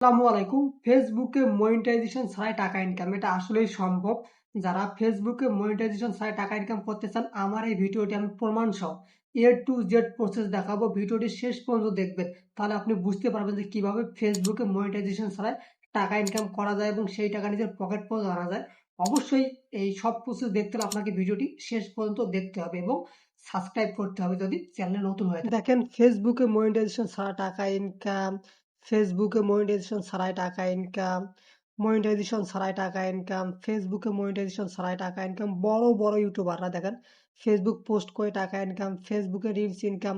আসসালামু আলাইকুম। ফেসবুকে মনিটাইজেশন ছাড়াই টাকা ইনকাম এটা আসলেই সম্ভব। যারা ফেসবুকে মনিটাইজেশন ছাড়াই টাকা ইনকাম করতে চান, আমার এই ভিডিওটি আমি প্রমাণ সহ A to Z প্রসেস দেখাবো। ভিডিওটি শেষ পর্যন্ত দেখবেন, তাহলে আপনি বুঝতে পারবেন যে কিভাবে ফেসবুকে মনিটাইজেশন ছাড়াই টাকা ইনকাম করা যায় এবং সেই টাকা নিজের পকেট পর্যন্ত আনা যায়। অবশ্যই এই সব প্রসেস দেখতে হলে আপনাকে ভিডিওটি শেষ পর্যন্ত দেখতে হবে এবং সাবস্ক্রাইব করতে হবে যদি চ্যানেলে নতুন হয়ে থাকে। দেখেন, ফেসবুকে মনিটাইজেশন ছাড়া টাকা ইনকাম, ফেসবুকে মনিটাইজেশন ছাড়াই টাকা ইনকাম, মনিটাইজেশন ছাড়াই টাকা ইনকাম, ফেসবুকে মনিটাইজেশন ছাড়াই টাকা ইনকাম। বড় বড় ইউটিউবাররা দেখেন ফেসবুক পোস্ট করে টাকা ইনকাম, ফেসবুকে রিলস ইনকাম।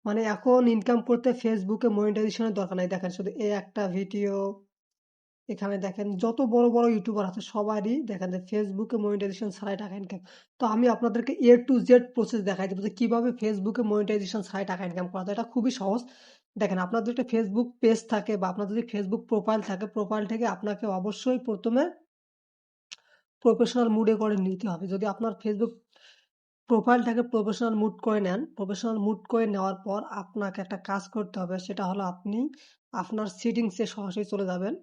মানে এখন ইনকাম করতে ফেসবুকে মনিটাইজেশনের দরকার নাই। দেখেন শুধু এই একটা ভিডিও, এখানে দেখেন যত বড় বড় ইউটিউবার আছে সবারই দেখেন যে ফেসবুকে মনিটাইজেশন ছাড়াই টাকা ইনকাম। তো আমি আপনাদেরকে A to Z প্রসেস দেখাই দেবো যে কিভাবে ফেসবুকে মনিটাইজেশন ছাড়াই টাকা ইনকাম করা যায়। এটা খুবই সহজ। দেখেন, আপনার যদি একটা ফেসবুক পেজ থাকে বা আপনার যদি ফেসবুক প্রোফাইল থাকে, প্রোফাইল থেকে আপনাকে অবশ্যই প্রথমে প্রফেশনাল মুডে করে নিতে হবে। যদি আপনার ফেসবুক প্রোফাইলটাকে প্রফেশনাল মুড করে নেন, প্রফেশনাল মুড করে নেওয়ার পর আপনাকে একটা কাজ করতে হবে। সেটা হলো আপনি আপনার সেটিংসে সরাসরি চলে যাবেন।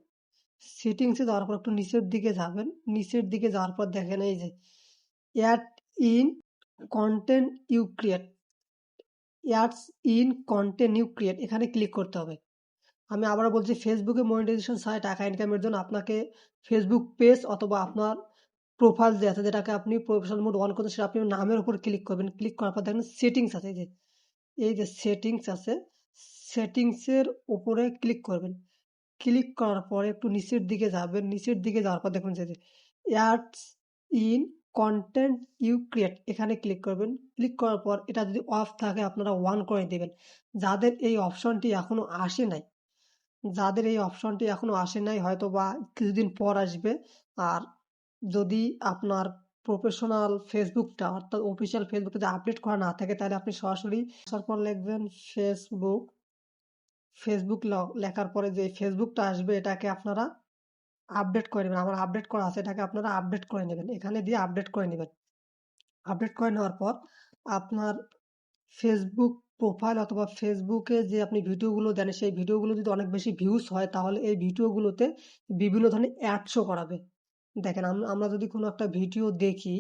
সেটিংসে যাওয়ার পর একটু নিচের দিকে যাবেন। নিচের দিকে যাওয়ার পর দেখেন এই যে add in content you create, ads in content you create এখানে ক্লিক করতে হবে। আমি আবারও বলছি, ফেসবুকে মনিটাইজেশন ছাড়াই টাকা ইনকামের জন্য আপনাকে ফেসবুক পেজ অথবা আপনার প্রোফাইল যে আছে, যেটাকে আপনি প্রফেশনাল মোড অন করছেন, সেটা আপনি নামের উপর ক্লিক করবেন। ক্লিক করার পর দেখেন সেটিংস আছে, এই যে সেটিংস আছে, সেটিংসের উপরে ক্লিক করবেন। ক্লিক করার পরে একটু নিচের দিকে যাবেন। নিচের দিকে যাওয়ার পর দেখুন যে ads in content you create এখানে ক্লিক করবেন। ক্লিক করার পর এটা যদি অফ থাকে আপনারা অন করে দিবেন। যাদের এই অপশনটি এখনো আসে নাই, যাদের এই অপশনটি এখনো আসে নাই হয়তো বা কিছুদিন পর আসবে। আর যদি আপনার প্রফেশনাল ফেসবুকটা অর্থাৎ অফিসিয়াল ফেসবুকটা যদি আপডেট করা না থাকে, তাহলে আপনি সরাসরি আসার পর লিখবেন ফেসবুক। ফেসবুক লেখার পরে যে ফেসবুকটা আসবে এটাকে আপনারা আপডেট করে নেবেন। আমার আপডেট করা আছে, এটাকে আপনারা আপডেট করে নেবেন। এখানে দিয়ে আপডেট করে নেবেন। আপডেট করে নেওয়ার পর আপনার ফেসবুক প্রোফাইল অথবা ফেসবুকে যে আপনি ভিডিওগুলো দেন, সেই ভিডিওগুলো যদি অনেক বেশি ভিউজ হয়, তাহলে এই ভিডিওগুলোতে বিভিন্ন ধরনের অ্যাড শো করাবে। দেখেন, আমরা যদি কোনো একটা ভিডিও দেখি,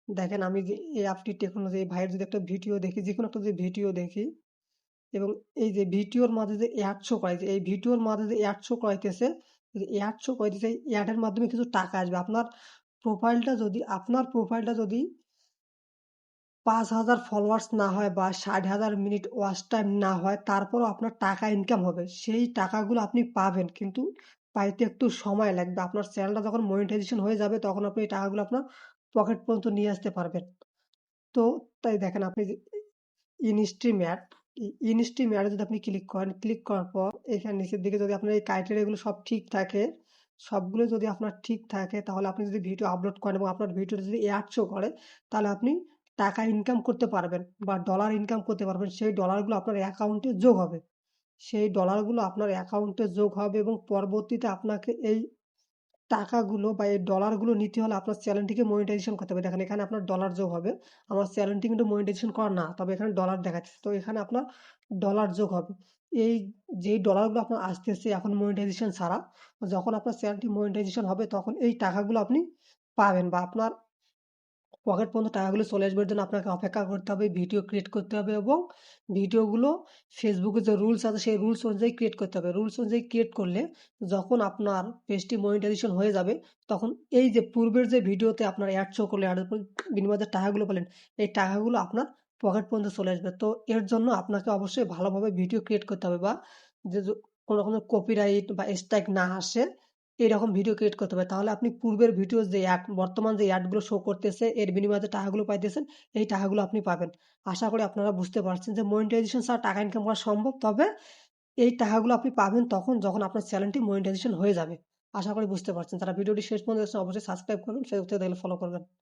দেখেন আমি যে এই অ্যাপটি টেকনোলজি এই ভাইয়ের যদি একটা ভিডিও দেখি, যেকোনো একটা যদি ভিডিও দেখি এবং এই যে ভিডিওর মাঝে যে অ্যাড শো করাইছে, এই ভিডিওর মাঝে যে অ্যাড শো করাইতেছে, যদি অ্যাড শো করাইতেছে, এই অ্যাডের মাধ্যমে কিছু টাকা আসবে। আপনার প্রোফাইলটা যদি ৫,০০০ ফলোয়ার্স না হয় বা ৬০,০০০ মিনিট ওয়াচ টাইম না হয়, তারপরও আপনার টাকা ইনকাম হবে। সেই টাকাগুলো আপনি পাবেন, কিন্তু পাইতে একটু সময় লাগবে। আপনার চ্যানেলটা যখন মনিটাইজেশন হয়ে যাবে, তখন আপনি এই টাকাগুলো আপনার পকেট পর্যন্ত নিয়ে আসতে পারবেন। তো তাই দেখেন, আপনি যে ইনস্ট্রিম অ্যাড, ইনস্ট্রিম অ্যাডে যদি আপনি ক্লিক করেন, ক্লিক করার পর এখানে নিচের দিকে যদি আপনার এই ক্রাইটেরিয়াগুলো সব ঠিক থাকে, সবগুলো যদি আপনার ঠিক থাকে, তাহলে আপনি যদি ভিডিও আপলোড করেন এবং আপনার ভিডিওতে যদি অ্যাড শো করে, তাহলে আপনি টাকা ইনকাম করতে পারবেন বা ডলার ইনকাম করতে পারবেন। সেই ডলারগুলো আপনার অ্যাকাউন্টে যোগ হবে। সেই ডলারগুলো আপনার অ্যাকাউন্টে যোগ হবে এবং পরবর্তীতে আপনাকে এই টাকাগুলো বা এই ডলারগুলো নিতে হলে আপনার চ্যানেলটিকে মনিটাইজেশন করতে হবে। দেখেন, এখানে আপনার ডলার যোগ হবে। আমার চ্যানেলটি কিন্তু মনিটাইজেশন করা না, তবে এখানে ডলার দেখাচ্ছে। তো এখানে আপনার ডলার যোগ হবে। এই যেই ডলারগুলো আপনার আসতেছে এখন মনিটাইজেশন ছাড়া, যখন আপনার চ্যানেলটি মনিটাইজেশন হবে তখন এই টাকাগুলো আপনি পাবেন বা আপনার পকেট পর্যন্ত টাকাগুলো চলে আসবে। এর জন্য আপনাকে অপেক্ষা করতে হবে, ভিডিও ক্রিয়েট করতে হবে এবং ভিডিওগুলো ফেসবুকের যে রুলস আছে সেই রুলস অনুযায়ী ক্রিয়েট করতে হবে। রুলস অনুযায়ী ক্রিয়েট করলে যখন আপনার পেজটি মনিটাইজেশন হয়ে যাবে, তখন এই যে পূর্বের যে ভিডিওতে আপনার অ্যাড শো করলে, অ্যাডের বিনিময়ে যে টাকাগুলো পেলেন, এই টাকাগুলো আপনার পকেট পর্যন্ত চলে আসবে। তো এর জন্য আপনাকে অবশ্যই ভালোভাবে ভিডিও ক্রিয়েট করতে হবে বা যে কোনো রকমের কপিরাইট বা স্ট্রাইক না আসে এরকম ভিডিও ক্রিয়েট করতে হবে। তাহলে আপনি পূর্বের ভিডিওর যে বর্তমান যে অ্যাডগুলো শো করতেছে, এর বিনিময়ে যে টাকাগুলো পাইতেছেন, এই টাকাগুলো আপনি পাবেন। আশা করি আপনারা বুঝতে পারছেন যে মনিটাইজেশন ছাড়া টাকা ইনকাম করা সম্ভব। তবে এই টাকাগুলো আপনি পাবেন তখন যখন আপনার চ্যানেলটি মনিটাইজেশন হয়ে যাবে। আশা করি বুঝতে পারছেন। যারা ভিডিওটি শেষ পর্যন্ত দেখছেন অবশ্যই সাবস্ক্রাইব করবেন, ফেসবুক থেকে দেখলে ফলো করবেন।